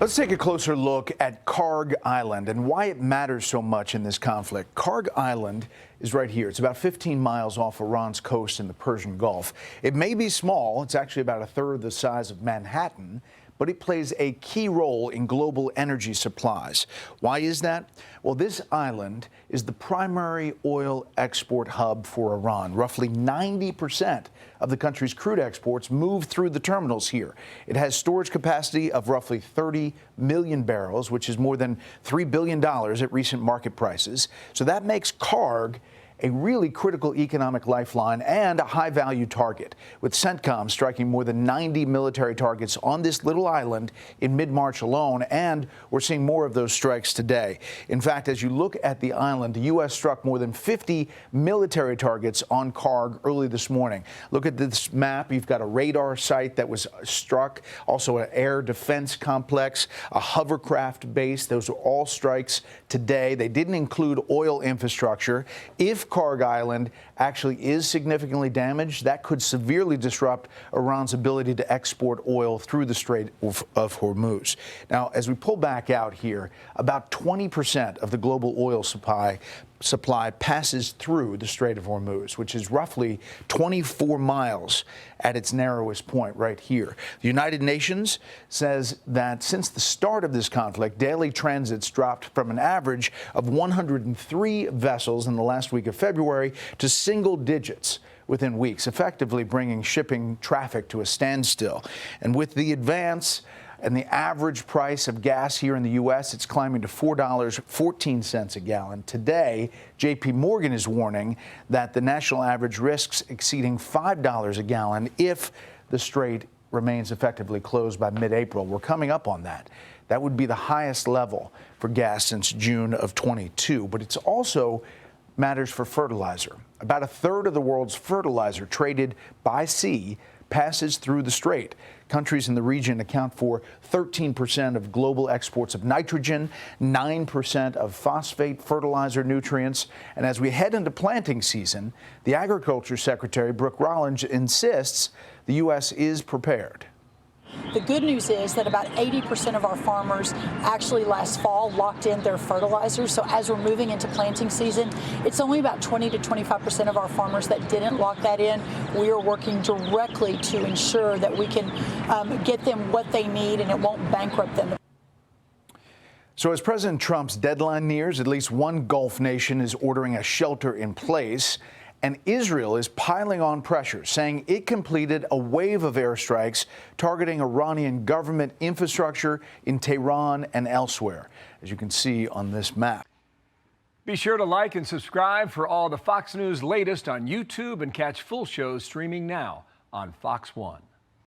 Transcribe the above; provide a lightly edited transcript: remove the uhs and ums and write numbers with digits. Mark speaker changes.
Speaker 1: Let's take a closer look at Kharg Island and why it matters so much in this conflict. Kharg Island is right here. It's about 15 miles off Iran's coast in the Persian Gulf. It may be small. It's actually about a third the size of Manhattan, but it plays a key role in global energy supplies. Why is that? Well, this island is the primary oil export hub for Iran. Roughly 90% of the country's crude exports move through the terminals here. It has storage capacity of roughly 30 million barrels, which is more than $3 billion at recent market prices. So that makes Kharg a really critical economic lifeline and a high-value target, with CENTCOM striking more than 90 military targets on this little island in mid-March alone, and we're seeing more of those strikes today. In fact, as you look at the island, the U.S. struck more than 50 military targets on Kharg early this morning. Look at this map. You've got a radar site that was struck, also an air defense complex, a hovercraft base. Those are all strikes today. They didn't include oil infrastructure. If Kharg Island actually is significantly damaged, that could severely disrupt Iran's ability to export oil through the Strait of Hormuz. Now, as we pull back out here, about 20% of the global oil supply passes through the Strait of Hormuz, which is roughly 24 miles at its narrowest point right here. The United Nations says that since the start of this conflict, daily transits dropped from an average of 103 vessels in the last week of February to single digits within weeks, effectively bringing shipping traffic to a standstill. And with the advance and the average price of gas here in the U.S., it's climbing to $4.14 a gallon. Today, J.P. Morgan is warning that the national average risks exceeding $5 a gallon if the strait remains effectively closed by mid-April. We're coming up on that. That would be the highest level for gas since June of 22. But it's also matters for fertilizer. About a third of the world's fertilizer traded by sea passes through the strait. Countries in the region account for 13% of global exports of nitrogen, 9% of phosphate fertilizer nutrients. And as we head into planting season, the Agriculture Secretary, Brooke Rollins, insists the U.S. is prepared.
Speaker 2: The good news is that about 80% of our farmers actually last fall locked in their fertilizers. So as we're moving into planting season, it's only about 20 to 25% of our farmers that didn't lock that in. We are working directly to ensure that we can get them what they need and it won't bankrupt them.
Speaker 1: So as President Trump's deadline nears, at least one Gulf nation is ordering a shelter in place. And Israel is piling on pressure, saying it completed a wave of airstrikes targeting Iranian government infrastructure in Tehran and elsewhere, as you can see on this map.
Speaker 3: Be sure to like and subscribe for all the Fox News latest on YouTube and catch full shows streaming now on Fox One.